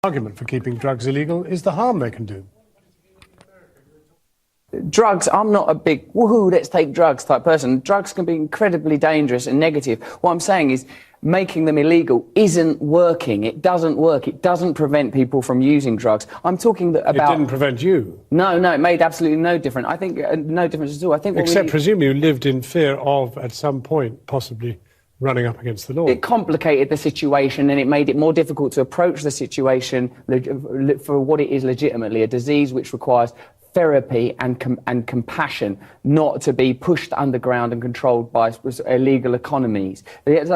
argument for keeping drugs illegal is the harm they can do. Drugs, I'm not a big woohoo, let's take drugs type person. Drugs can be incredibly dangerous and negative. What I'm saying is making them illegal isn't working. It doesn't work. It doesn't prevent people from using drugs. I'm talking about... It didn't prevent you? No, it made absolutely no difference. I think no difference at all. I think Except presumably you lived in fear of, at some point, possibly running up against the law. It complicated the situation and it made it more difficult to approach the situation for what it is legitimately, a disease which requires therapy and compassion, not to be pushed underground and controlled by illegal economies.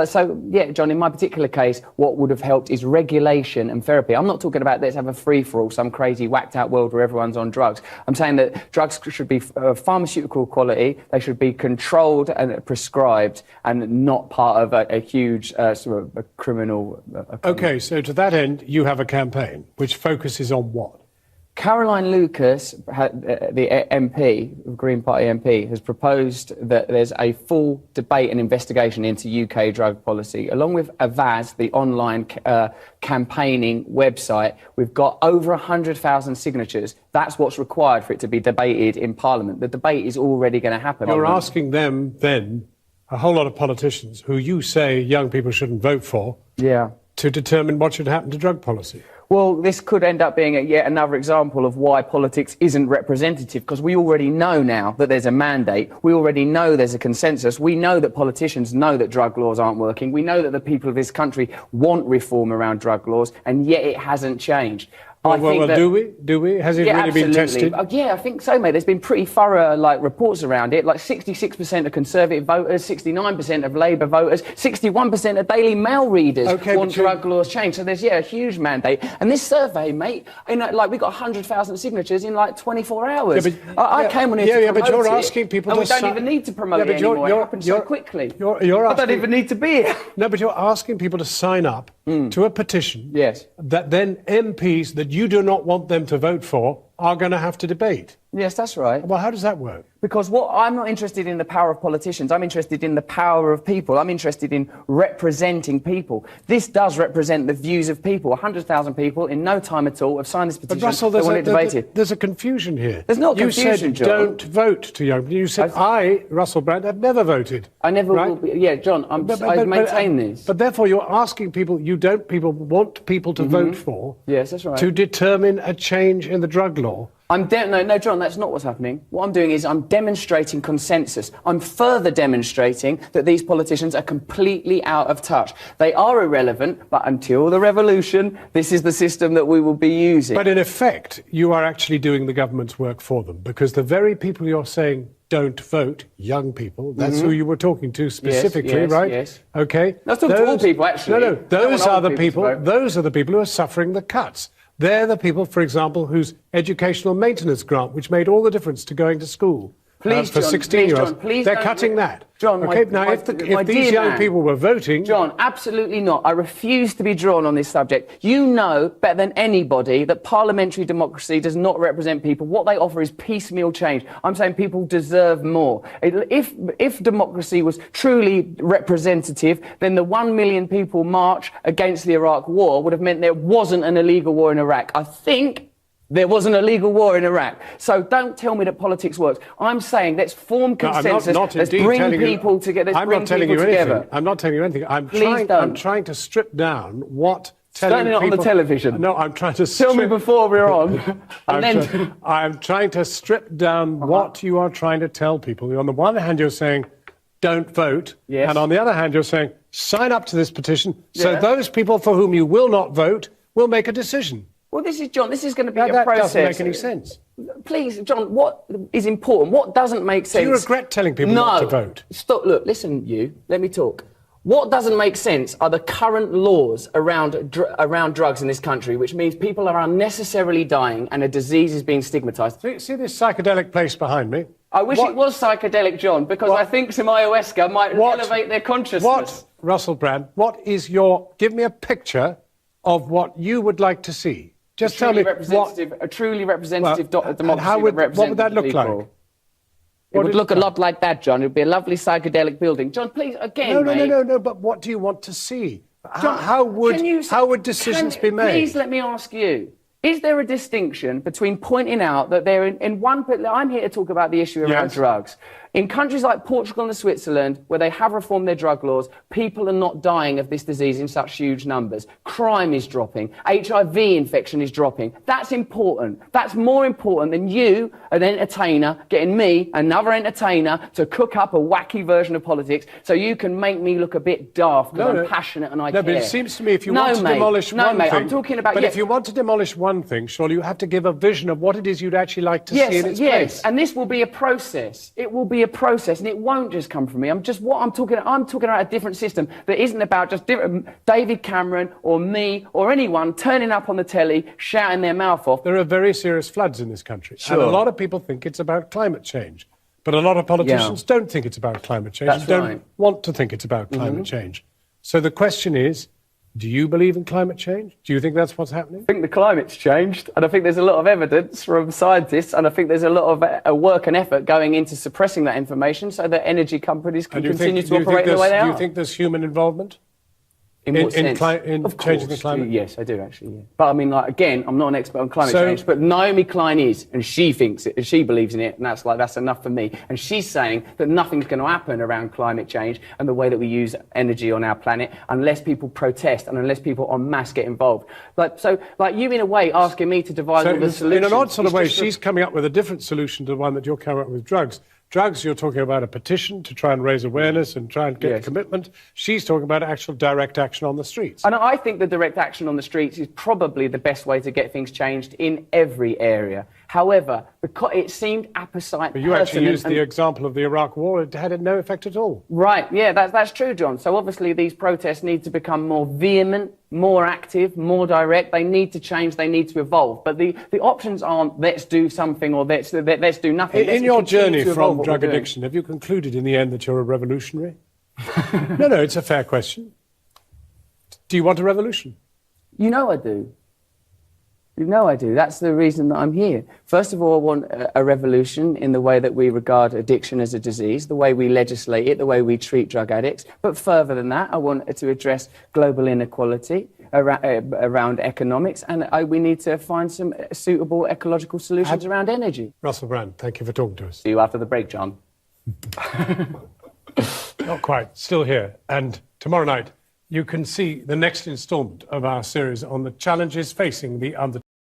So, yeah, John, in my particular case, what would have helped is regulation and therapy. I'm not talking about let's have a free-for-all, some crazy whacked-out world where everyone's on drugs. I'm saying that drugs should be pharmaceutical quality, they should be controlled and prescribed and not part of a huge sort of a criminal... OK, so to that end, you have a campaign which focuses on what? Caroline Lucas, the MP, Green Party MP, has proposed that there's a full debate and investigation into UK drug policy. Along with Avaz, the online campaigning website, we've got over 100,000 signatures. That's what's required for it to be debated in Parliament. The debate is already going to happen. You're asking them, then, a whole lot of politicians who you say young people shouldn't vote for, to determine what should happen to drug policy. Well, this could end up being yet another example of why politics isn't representative, because we already know now that there's a mandate. We already know there's a consensus. We know that politicians know that drug laws aren't working. We know that the people of this country want reform around drug laws, and yet it hasn't changed. Do we? Has it really been tested? Yeah, I think so, mate. There's been pretty thorough reports around it. 66% of Conservative voters, 69% of Labour voters, 61% of Daily Mail readers want drug laws changed. So there's a huge mandate. And this survey, mate, we got 100,000 signatures in 24 hours. I came on here to promote but you're asking people and we don't even need to promote it anymore. It happens so quickly. I don't even need to be here. No, but you're asking people to sign up to a petition that then MPs that you do not want them to vote for are going to have to debate. Yes, that's right. Well, how does that work? Because I'm not interested in the power of politicians. I'm interested in the power of people. I'm interested in representing people. This does represent the views of people. 100,000 people in no time at all have signed this petition. But Russell, there's a confusion here. There's not confusion, John. You said don't vote to young people. You said Russell Brand, have never voted. I never will be. Yeah, John, I maintain this. But therefore you're asking people people want people to vote for. Yes, that's right. To determine a change in the drug law. No, John, that's not what's happening. What I'm doing is I'm demonstrating consensus. I'm further demonstrating that these politicians are completely out of touch. They are irrelevant, but until the revolution, this is the system that we will be using. But in effect, you are actually doing the government's work for them, because the very people you're saying don't vote, young people, that's who you were talking to specifically, right? Yes. OK. Let's talk to all people, actually. No, those are the people who are suffering the cuts. They're the people, for example, whose educational maintenance grant, which made all the difference to going to school for 16-year-olds, they're cutting that. John, if these young people were voting... John, absolutely not. I refuse to be drawn on this subject. You know better than anybody that parliamentary democracy does not represent people. What they offer is piecemeal change. I'm saying people deserve more. If democracy was truly representative, then the 1 million people march against the Iraq war would have meant there wasn't an illegal war in Iraq. I think there was an illegal war in Iraq. So don't tell me that politics works. I'm saying let's form consensus. Let's bring people together. I'm not telling you anything. I'm not telling you anything. I'm trying to strip down what telling people... on the television. No, I'm trying to tell me before we're on. I'm trying to strip down what you are trying to tell people. On the one hand, you're saying, don't vote. Yes. And on the other hand, you're saying, sign up to this petition. So those people for whom you will not vote will make a decision. Well, this is going to be a process. That doesn't make any sense. Please, John, what is important? What doesn't make sense? Do you regret telling people not to vote? Stop. Look, listen, let me talk. What doesn't make sense are the current laws around drugs in this country, which means people are unnecessarily dying and a disease is being stigmatised. See this psychedelic place behind me? I wish it was psychedelic, John, because I think some ayahuasca might elevate their consciousness. Russell Brand, give me a picture of what you would like to see. Just tell me a truly representative democracy. What would that look like? It would look a lot like that, John. It would be a lovely psychedelic building. John, please, again, No, but what do you want to see? John, how would decisions be made? Please let me ask you. Is there a distinction between pointing out that they're in one... I'm here to talk about the issue around drugs. In countries like Portugal and Switzerland, where they have reformed their drug laws, people are not dying of this disease in such huge numbers. Crime is dropping. HIV infection is dropping. That's important. That's more important than you, an entertainer, getting me, another entertainer, to cook up a wacky version of politics so you can make me look a bit daft because I'm passionate and I care. No, but it seems to me if you want to demolish one thing... I'm talking about... But if you want to demolish one thing, surely you have to give a vision of what it is you'd actually like to see in its place. Yes, and this will be a process. It will be a process, and it won't just come from me. I'm talking about a different system that isn't about just David Cameron or me or anyone turning up on the telly, shouting their mouth off. There are very serious floods in this country, and a lot of people think it's about climate change. But a lot of politicians don't think it's about climate change and don't want to think it's about climate change. So the question is, do you believe in climate change? Do you think that's what's happening? I think the climate's changed, and I think there's a lot of evidence from scientists, and I think there's a lot of work and effort going into suppressing that information so that energy companies can continue to operate the way they are. Do you think there's human involvement? In what sense? In changing the climate? Yes, I do, actually. Yeah. But I mean, like, again, I'm not an expert on climate change, but Naomi Klein is, and she thinks it, and she believes in it, and that's enough for me. And she's saying that nothing's going to happen around climate change and the way that we use energy on our planet unless people protest and unless people en masse get involved. Like you, in a way, asking me to devise all the solutions. In an odd sort of way, she's coming up with a different solution to the one that you're coming up with drugs. Drugs, you're talking about a petition to try and raise awareness and try and get commitment. She's talking about actual direct action on the streets. And I think the direct action on the streets is probably the best way to get things changed in every area. However, because it seemed apposite... But you actually used the example of the Iraq War. It had no effect at all. Right, yeah, that's true, John. So obviously these protests need to become more vehement, more active, more direct. They need to change, they need to evolve. But the options aren't let's do something or let's do nothing. In your journey from drug addiction, have you concluded in the end that you're a revolutionary? No, it's a fair question. Do you want a revolution? You know I do. You know I do. That's the reason that I'm here. First of all, I want a revolution in the way that we regard addiction as a disease, the way we legislate it, the way we treat drug addicts. But further than that, I want to address global inequality around economics, and we need to find some suitable ecological solutions around energy. Russell Brand, thank you for talking to us. See you after the break, John. Not quite. Still here. And tomorrow night, you can see the next instalment of our series on the challenges facing the under